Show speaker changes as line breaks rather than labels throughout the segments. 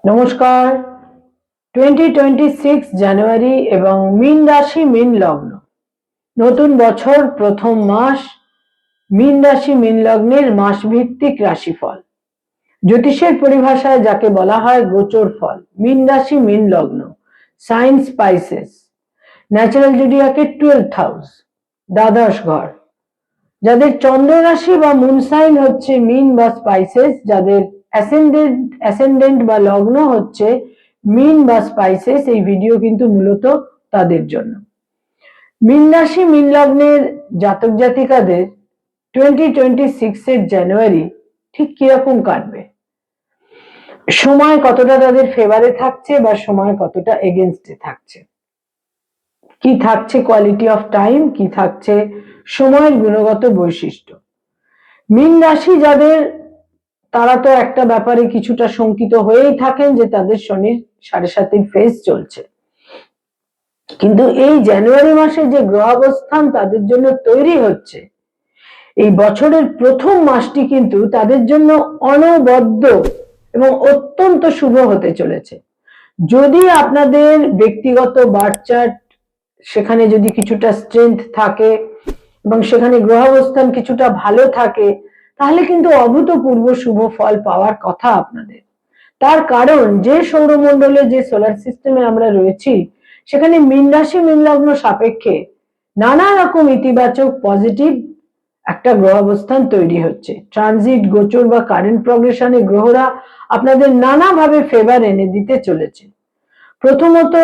নমস্কার। 2026 জানুয়ারি এবং মীন রাশি মীন লগ্ন, নতুন বছর প্রথম মাস, মীন রাশি মীন লগ্নের মাস ভিত্তিক রাশিফল। জ্যোতিষের পরিভাষায় যাকে বলা হয় গোচর ফল। মীন রাশি মীন লগ্ন, সাইন স্পাইসেস, ন্যাচারাল জোডিয়াকের 12th হাউস, দ্বাদশ ঘর। যাদের চন্দ্র রাশি বা মুন সাইন হচ্ছে মীন বা স্পাইসেস, যাদের অ্যাসেন্ডেন্ট বা লগ্ন হচ্ছে মীন বা স্পাইসেস, এই ভিডিও কিন্তু মূলত তাদের জন্য। মীন রাশি মীন লগ্নের জাতক জাতিকাদের 2026 এর জানুয়ারি ঠিক কিরকম কাটবে, সময় কতটা তাদের ফেভারে থাকছে বা সময় কতটা এগেনস্টে থাকছে, কি থাকছে কোয়ালিটি অফ টাইম, কি থাকছে সময়ের গুণগত বৈশিষ্ট্য। মীন রাশি যাদের, তারা তো একটা ব্যাপারে কিছুটা শঙ্কিত হয়েই থাকেন যে তাদের শনির 7.5 ফেজ চলছে, কিন্তু এই জানুয়ারি মাসে যে গ্রহাবস্থান তাদের জন্য তৈরি হচ্ছে, এই বছরের প্রথম মাসটি কিন্তু তাদের জন্য অনবদ্য এবং অত্যন্ত শুভ হতে চলেছে। যদি আপনাদের ব্যক্তিগত বার্থ চার্ট, সেখানে যদি কিছুটা স্ট্রেংথ থাকে এবং সেখানে গ্রহাবস্থান কিছুটা ভালো থাকে, তাহলে কিন্তু অভূতপূর্ব শুভ ফল পাওয়ার কথা আপনাদের। তার কারণ যে সৌরমণ্ডলে, যে সোলার সিস্টেমে আমরা রয়েছি, সেখানে মীন রাশি মীন লগ্ন সাপেক্ষে নানা রকম ইতিবাচক পজিটিভ একটা গ্রহাবস্থান তৈরি হচ্ছে। ট্রানজিট, গোচর বা কারেন্ট প্রগ্রেশনে গ্রহরা আপনাদের নানাভাবে ফেভার এনে দিতে চলেছে। প্রথমত,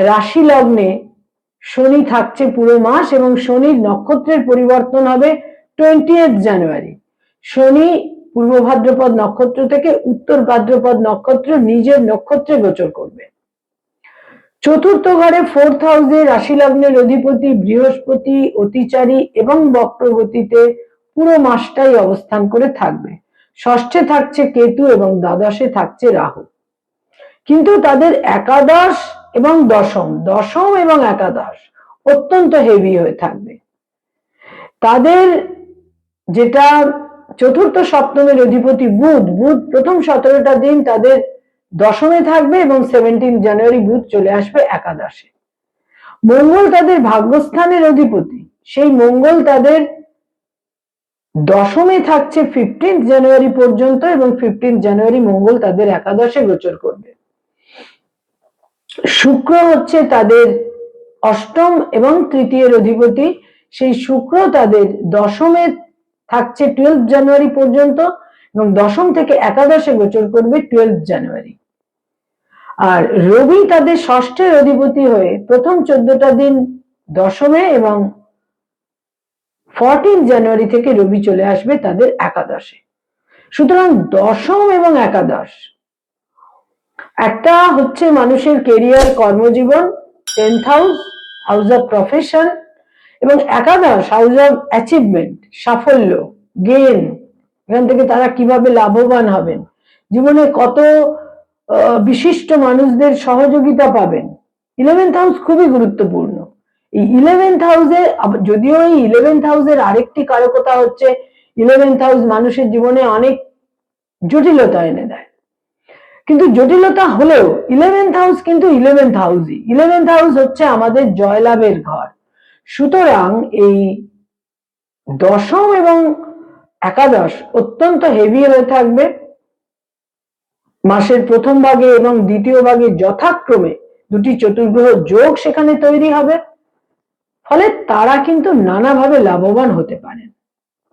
রাশি লগ্নে শনি থাকছে পুরো মাস এবং শনির নক্ষত্রের পরিবর্তন হবে 20th জানুয়ারি। শনি পূর্ব ভাদ্রপদ নক্ষত্র থেকে উত্তর ভাদ্রপদ নক্ষত্র নিজের নক্ষত্রে গোচর করবে। চতুর্থ ঘরে 4th হাউসে রাশি লগ্নের অধিপতি বৃহস্পতি অতিচারী এবং বক্রগতিতে পুরো মাসটাই অবস্থান করে থাকবে। ষষ্ঠে থাকছে কেতু এবং দ্বাদশে থাকছে রাহু। কিন্তু তাদের একাদশ এবং দশম এবং একাদশ অত্যন্ত হেভি হয়ে থাকবে। তাদের যেটা চতুর্থ সপ্তমের অধিপতি বুধ প্রথম 17টা দিন তাদের দশমে থাকবে এবং 17 জানুয়ারি বুধ চলে আসবে একাদশে। মঙ্গল তাদের ভাগ্যস্থানের অধিপতি, সেই মঙ্গল তাদের দশমে থাকছে 15 জানুয়ারি পর্যন্ত এবং 15 জানুয়ারি মঙ্গল তাদের একাদশে গোচর করবে। শুক্র হচ্ছে তাদের অষ্টম এবং তৃতীয়ের অধিপতি, সেই শুক্র তাদের দশমে থাকছে 12 জানুয়ারি পর্যন্ত এবং দশম থেকে একাদশে গোচর করবে 12 জানুয়ারি। আর রবি তাদের ষষ্ঠের অধিপতি হয়ে প্রথম 14টা দিন দশমে এবং 14 জানুয়ারি থেকে রবি চলে আসবে তাদের একাদশে। সুতরাং দশম এবং একাদশ, একটা হচ্ছে মানুষের কেরিয়ার কর্মজীবন 10th house, house of profession, এবং একাদশ হাউস অফ অ্যাচিভমেন্ট, সাফল্য, গেইন, এখান থেকে তারা কিভাবে লাভবান হবেন, জীবনে কত বিশিষ্ট মানুষদের সহযোগিতা পাবেন। 11th হাউস খুবই গুরুত্বপূর্ণ। এই 11th হাউসে, যদিও এই 11th হাউসের আরেকটি কারকতা হচ্ছে 11th হাউস মানুষের জীবনে অনেক জটিলতা এনে দেয়, কিন্তু জটিলতা হলেও 11th হাউস কিন্তু 11th হাউসই। 11th হাউস হচ্ছে আমাদের জয়লাভের ঘর। সুতরাং এই দশম এবং একাদশ অত্যন্ত হেভি হয়ে থাকবে। মাসের প্রথম ভাগে এবং দ্বিতীয় ভাগে যথাক্রমে দুটি চতুর্গ্রহ যোগ সেখানে তৈরি হবে, ফলে তারা কিন্তু নানাভাবে লাভবান হতে পারেন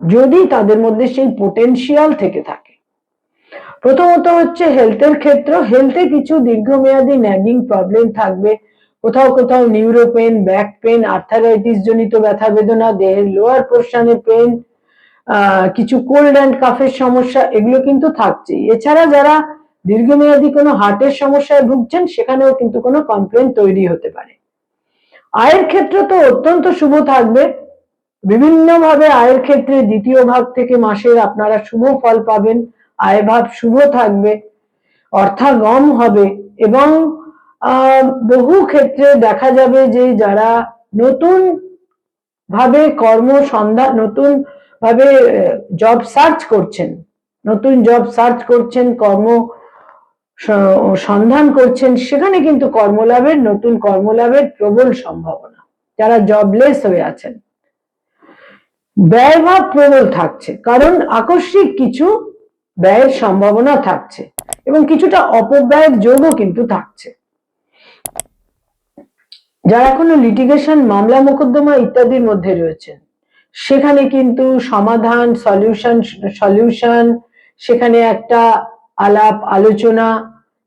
যদি তাদের মধ্যে সেই পোটেনশিয়াল থেকে থাকে। প্রথমত হচ্ছে হেলথের ক্ষেত্র। হেলথে কিছু দীর্ঘমেয়াদী ন্যাগিং প্রবলেম থাকবে, কোথাও কোথাও neuro pain, back pain, arthritis জনিত ব্যথা বেদনা, দেহের লোয়ার পোর্শনে পেন, কিছু কোল্ড অ্যান্ড কাফের সমস্যা, এগুলো কিন্তু থাকছে। এছাড়া যারা দীর্ঘমেয়াদী কোনো হার্টের সমস্যায় ভুগছেন, সেখানেও কিন্তু কোনো কমপ্লেন তৈরি হতে পারে। আয়ের ক্ষেত্র তো অত্যন্ত শুভ থাকবে। বিভিন্নভাবে আয়ের ক্ষেত্রে দ্বিতীয় ভাগ থেকে মাসের আপনারা শুভ ফল পাবেন, আয় ভাব শুভ থাকবে, অর্থাগম হবে এবং বহু ক্ষেত্রে দেখা যাবে যে যারা নতুন ভাবে কর্মসন্ধান, নতুন ভাবে জব সার্চ করছেন, কর্ম সন্ধান করছেন, সেখানে কিন্তু কর্মলাভের, নতুন কর্মলাভের প্রবল সম্ভাবনা। যারা জবলেস হয়ে আছেন, ব্যয়ভাব প্রবল থাকছে, কারণ আকস্মিক কিছু ব্যয়ের সম্ভাবনা থাকছে এবং কিছুটা অপব্যয়ের যোগও কিন্তু থাকছে। যারা কোনো লিটিগেশন, মামলা মোকদ্দমা ইত্যাদির মধ্যে রয়েছেন, সেখানে কিন্তু সমাধান, সলিউশন, সেখানে একটা আলাপ আলোচনা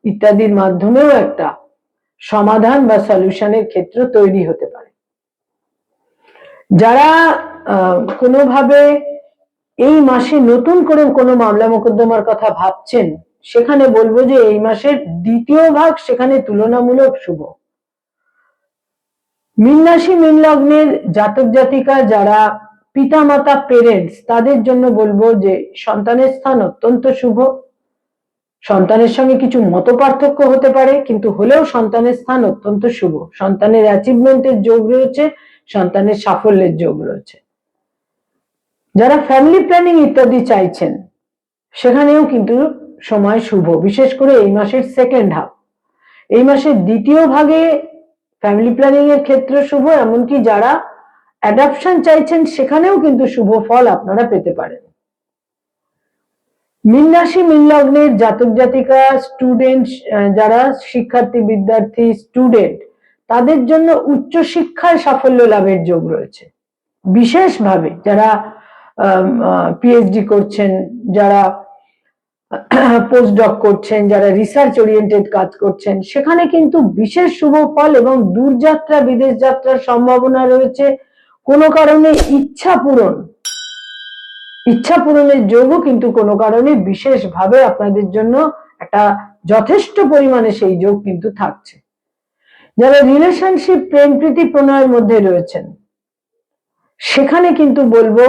ইত্যাদির মাধ্যমেও একটা সমাধান বা সলিউশনের ক্ষেত্র তৈরি হতে পারে। যারা কোনোভাবে এই মাসে নতুন করে কোনো মামলা মোকদ্দমার কথা ভাবছেন, সেখানে বলবো যে এই মাসের দ্বিতীয় ভাগ সেখানে তুলনামূলক শুভ। মীন রাশি, মীন লগ্নের জাতক জাতিকা যারা পিতামাতা, পেরেন্টস, তাদের জন্য বলবো যে সন্তানের স্থান অত্যন্ত শুভ। সন্তানের সঙ্গে কিছু মত পার্থক্য হতে পারে, কিন্তু হলেও সন্তানের স্থান অত্যন্ত শুভ। সন্তানের অ্যাচিভমেন্টের যোগ রয়েছে, সন্তানের সাফল্যের যোগ রয়েছে। যারা ফ্যামিলি প্ল্যানিং ইত্যাদি চাইছেন, সেখানেও কিন্তু সময় শুভ, বিশেষ করে এই মাসের সেকেন্ড হাফ। এই মাসের দ্বিতীয় ভাগে ফ্যামিলি প্ল্যানিং এর ক্ষেত্রে শুভ, এমনকি যারা অ্যাডাপশন চাইছেন সেখানেও কিন্তু শুভ ফল আপনারা পেতে পারেন। মীন রাশি, মীন লগ্নের জাতক জাতিকা, স্টুডেন্ট, যারা শিক্ষার্থী, বিদ্যার্থী, স্টুডেন্ট, তাদের জন্য উচ্চ শিক্ষায় সাফল্য লাভের যোগ রয়েছে। বিশেষভাবে যারা পিএইচডি করছেন, যারা পোস্টডক করছেন, যারা রিসার্চ ওরিয়েন্টেড কাজ করছেন, সেখানে কিন্তু বিশেষ শুভ ফল এবং দূরযাত্রা, বিদেশ যাত্রার সম্ভাবনা রয়েছে। কোনো কারণে ইচ্ছা পূরণের যোগও কিন্তু কোনো কারণে বিশেষভাবে আপনাদের জন্য একটা যথেষ্ট পরিমাণে সেই যোগ কিন্তু থাকছে। যারা রিলেশনশিপ, প্রেম প্রীতি প্রণয়ের মধ্যে রয়েছেন, সেখানে কিন্তু বলবো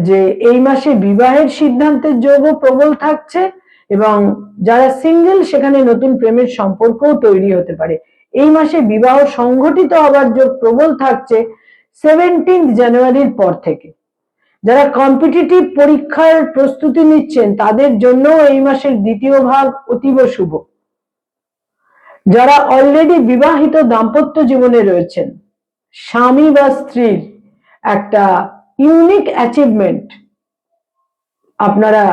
যে এই মাসে বিবাহের সিদ্ধান্তের যোগও প্রবল থাকছে এবং যারা সিঙ্গেল, সেখানে নতুন প্রেমের সম্পর্কও তৈরি হতে পারে। এই মাসে বিবাহ সংঘটিত হবার যোগ প্রবল থাকছে 17 জানুয়ারির পর থেকে। যারা কম্পিটিটিভ পরীক্ষার প্রস্তুতি নিচ্ছেন, তাদের জন্য এই মাসের দ্বিতীয় ভাগ অতীব শুভ। যারা অলরেডি বিবাহিত দাম্পত্য জীবনে রয়েছেন, স্বামী বা স্ত্রীর একটা ইউনিক অ্যাচিভমেন্ট আপনারা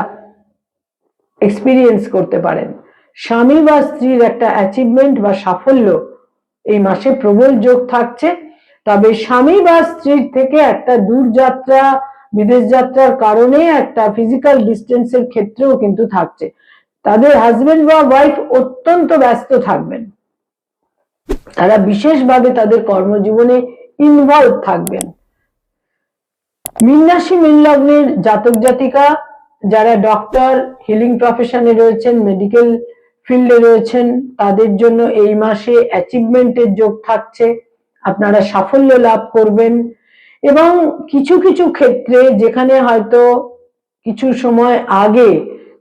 এক্সপিরিয়েন্স করতে পারেন। স্বামী বা স্ত্রীর একটা অ্যাচিভমেন্ট বা সাফল্য এই মাসে প্রবল যোগ থাকছে। তবে স্বামী বা স্ত্রীর থেকে একটা দূরযাত্রা, বিদেশ যাত্রার কারণে একটা ফিজিক্যাল ডিস্টেন্সের ক্ষেত্রেও কিন্তু থাকছে। তাদের হাজবেন্ড বা ওয়াইফ অত্যন্ত ব্যস্ত থাকবেন, তারা বিশেষভাবে তাদের কর্মজীবনে ইনভলভ থাকবেন। মীন রাশি, মীন লগ্নের জাতক জাতিকা যারা ডক্টর, হিলিং প্রফেশনে রয়েছেন, মেডিকেল ফিল্ডে রয়েছেন, তাদের জন্য এই মাসে অ্যাচিভমেন্টের যোগ থাকছে। আপনারা সাফল্য লাভ করবেন এবং কিছু কিছু ক্ষেত্রে যেখানে হয়তো কিছু সময় আগে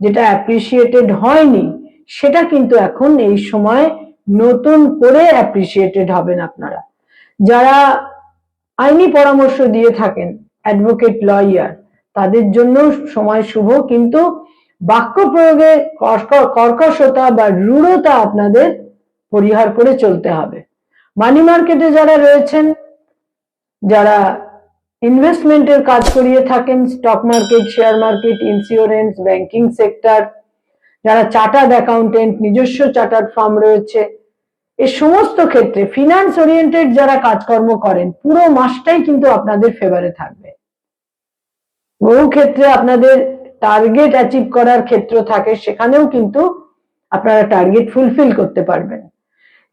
যেটা অ্যাপ্রিসিয়েটেড হয়নি, সেটা কিন্তু এখন এই সময় নতুন করে অ্যাপ্রিসিয়েটেড হবেন আপনারা। যারা আইনি পরামর্শ দিয়ে থাকেন, অ্যাডভোকেট, লয়ার, তাদের জন্য সময় শুভ, কিন্তু বাক্য প্রয়োগে কর্কশতা বা রূঢ়তা আপনাদের পরিহার করে চলতে হবে। মানি মার্কেটে যারা রয়েছেন, যারা ইনভেস্টমেন্টের কাজ করিয়ে থাকেন, stock market, share market, insurance, banking sector, যারা চার্টার্ড অ্যাকাউন্টেন্ট, নিজস্ব চার্টার্ড ফার্ম রয়েছে, এই সমস্ত ক্ষেত্রে ফিনান্স ওরিয়েন্টেড যারা কাজকর্ম করেন, পুরো মাসটাই কিন্তু আপনাদের ফেভারে থাকবে। বহু ক্ষেত্রে আপনাদের টার্গেট অ্যাচিভ করার ক্ষেত্র থাকে, সেখানেও কিন্তু আপনারা টার্গেট ফুলফিল করতে পারবেন।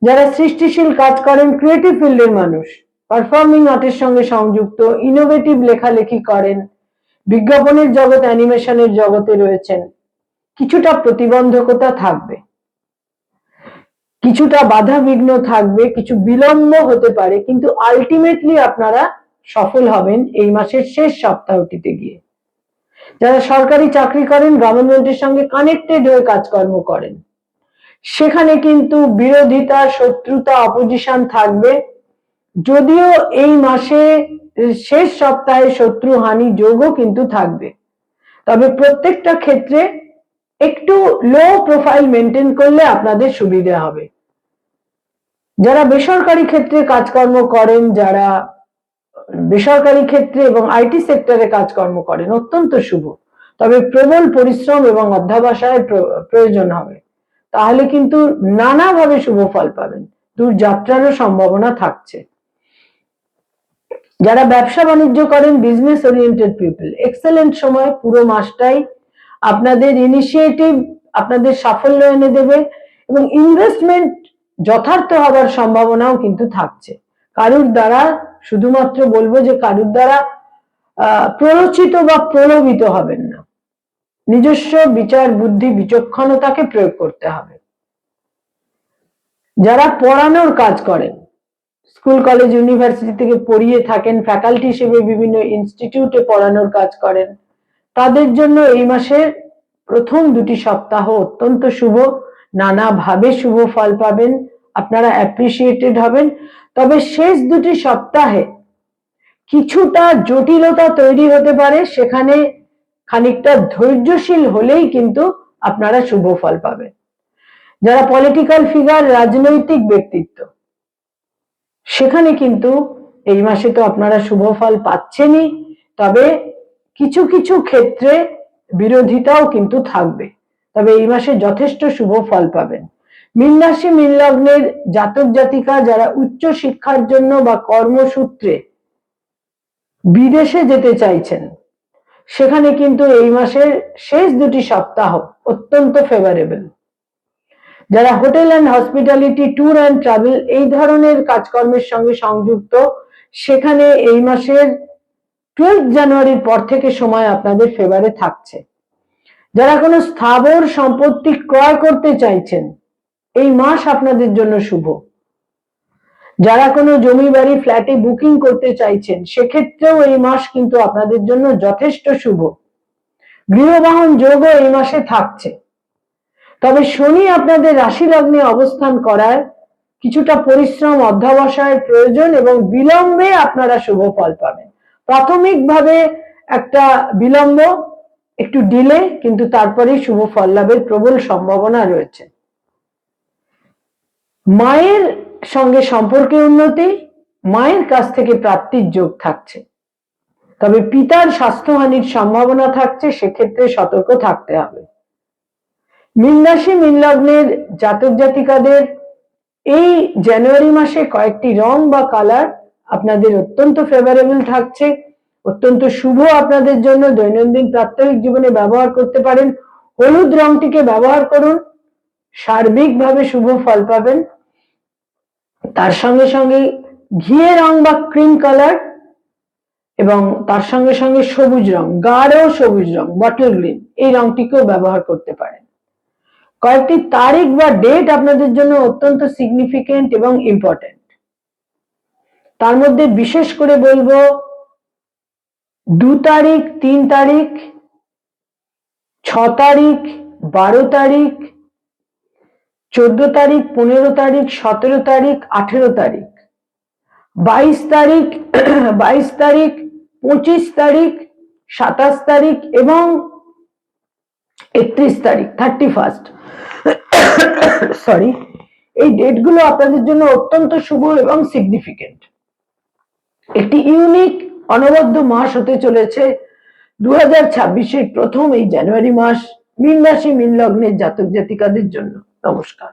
যারা সৃষ্টিশীল কাজ করেন, ক্রিয়েটিভ ফিল্ডের মানুষ, পারফর্মিং আর্টের সঙ্গে সংযুক্ত, ইনোভেটিভ লেখালেখি করেন, বিজ্ঞাপনের জগৎ, অ্যানিমেশনের জগতে রয়েছেন, কিছুটা প্রতিবন্ধকতা থাকবে, কিছুটা বাধা বিঘ্ন থাকবে, কিছু বিলম্ব হতে পারে, কিন্তু আলটিমেটলি আপনারা সফল হবেন এই মাসের শেষ সপ্তাহটিতে গিয়ে। যারা সরকারি চাকরি করেন, গভর্নমেন্টের সঙ্গে কানেক্টেড হয়ে কাজকর্ম করেন, সেখানে কিন্তু বিরোধিতা, শত্রুতা, অপোজিশন থাকবে। যদিও এই মাসে শেষ সপ্তাহে শত্রু হানি যোগও কিন্তু থাকবে, তবে প্রত্যেকটা ক্ষেত্রে একটু লো প্রোফাইল মেনটেন করলে আপনাদের সুবিধা হবে। যারা বেসরকারি ক্ষেত্রে কাজকর্ম করেন, যারা বেসরকারি ক্ষেত্রে এবং আইটি সেক্টরে কাজকর্ম করেন, অত্যন্ত শুভ। তবে প্রবল পরিশ্রম এবং অধ্যবসায়ের প্রয়োজন হবে, তাহলে কিন্তু নানাভাবে শুভ ফল পাবেন, দূর যাত্রারও সম্ভাবনা থাকছে। যারা ব্যবসা বাণিজ্য করেন, বিজনেস ওরিয়েন্টেড পিপল, এক্সেলেন্ট সময়, পুরো মাসটাই আপনাদের ইনিশিয়েটিভ আপনাদের সাফল্য এনে দেবে এবং ইনভেস্টমেন্ট যথার্থ হবার সম্ভাবনাও কিন্তু থাকছে। কারুর দ্বারা, শুধুমাত্র বলবো যে কারুর দ্বারা প্ররোচিত বা প্রলোভিত হবেন না, নিজস্ব বিচার বুদ্ধি বিচক্ষণতাকে প্রয়োগ করতে হবে। যারা পড়ানোর কাজ করেন, স্কুল কলেজ ইউনিভার্সিটি থেকে পড়িয়ে থাকেন, ফ্যাকাল্টি হিসেবে বিভিন্ন ইনস্টিটিউটে পড়ানোর কাজ করেন, তাদের জন্য এই মাসের প্রথম 2টি সপ্তাহ অত্যন্ত শুভ, নানাভাবে শুভ ফল পাবেন, আপনারা অ্যাপ্রিসিয়েটেড হবেন। তবে শেষ 2টি সপ্তাহে কিছুটা জটিলতা তৈরি হতে পারে, সেখানে খানিকটা ধৈর্যশীল হলেই কিন্তু আপনারা শুভ ফল পাবেন। যারা পলিটিক্যাল ফিগার, রাজনৈতিক ব্যক্তিত্ব, সেখানে কিন্তু এই মাসে তো আপনারা শুভ ফল পাচ্ছেনই, তবে কিছু কিছু ক্ষেত্রে বিরোধিতাও কিন্তু থাকবে, তবে এই মাসে যথেষ্ট শুভ ফল পাবেন। মীন রাশি মীন লগ্নের জাতক জাতিকা যারা উচ্চ শিক্ষার জন্য বা কর্মসূত্রে বিদেশে যেতে চাইছেন, সেখানে কিন্তু এই মাসের শেষ 2টি সপ্তাহ অত্যন্ত ফেভারেবল। যারা hotel and hospitality, tour and travel এই ধরনের কাজকর্মের সঙ্গে সংযুক্ত, সেখানে এই মাসের 12 জানুয়ারির পর থেকে সময় আপনাদের ফেভারে থাকছে। যারা কোনো স্থাবর সম্পত্তি ক্রয় করতে চাইছেন, এই মাস আপনাদের জন্য শুভ। যারা কোনো জমি বাড়ি ফ্ল্যাটে বুকিং করতে চাইছেন, সেক্ষেত্রেও এই মাস কিন্তু আপনাদের জন্য যথেষ্ট শুভ। গৃহবাহন যোগও এই মাসে থাকছে। তবে শনি আপনাদের রাশি লগ্নে অবস্থান করায় কিছুটা পরিশ্রম, অধ্যবসায়ের প্রয়োজন এবং বিলম্বে আপনারা শুভ ফল পাবেন। প্রাথমিকভাবে একটা বিলম্ব, একটু ডিলে, কিন্তু তারপরেই শুভ ফল লাভের প্রবল সম্ভাবনা রয়েছে। মায়ের সঙ্গে সম্পর্কে উন্নতি, মায়ের কাছ থেকে প্রাপ্তির যোগ থাকছে, তবে পিতার স্বাস্থ্যহানির সম্ভাবনা থাকছে, সেক্ষেত্রে সতর্ক থাকতে হবে। মীন রাশি মীন লগ্নের জাতক জাতিকাদের এই জানুয়ারি মাসে কয়েকটি রং বা কালার আপনাদের অত্যন্ত ফেভারেবল থাকছে, অত্যন্ত শুভ আপনাদের জন্য। দৈনন্দিন প্রাত্যহিক জীবনে ব্যবহার করতে পারেন। হলুদ রংটিকে ব্যবহার করুন, সার্বিকভাবে শুভ ফল পাবেন। তার সঙ্গে সঙ্গে ঘিয়ে রং বা ক্রিম কালার এবং তার সঙ্গে সঙ্গে সবুজ রং, গাঢ় সবুজ রং, বটল গ্রিন, এই রংটিকেও ব্যবহার করতে পারেন। কয়েকটি তারিখ বা ডেট আপনাদের জন্য অত্যন্ত সিগনিফিকেন্ট এবং ইম্পর্টেন্ট। তার মধ্যে বিশেষ করে বলবো 2 তারিখ, 3 তারিখ, 6 তারিখ, 12 তারিখ, 14 তারিখ, 15 তারিখ, 17 তারিখ, 18 তারিখ, 22 তারিখ, 22 তারিখ, 25 তারিখ, 27 তারিখ এবং 31 তারিখ, 31st, সরি, এই ডেটগুলো আপনাদের জন্য অত্যন্ত শুভ এবং সিগনিফিকেন্ট। একটি ইউনিক অনবদ্য মাস হতে চলেছে 2026-এর প্রথম এই জানুয়ারি মাস মীন রাশি মীন লগ্নের জাতক জাতিকাদের জন্য। নমস্কার।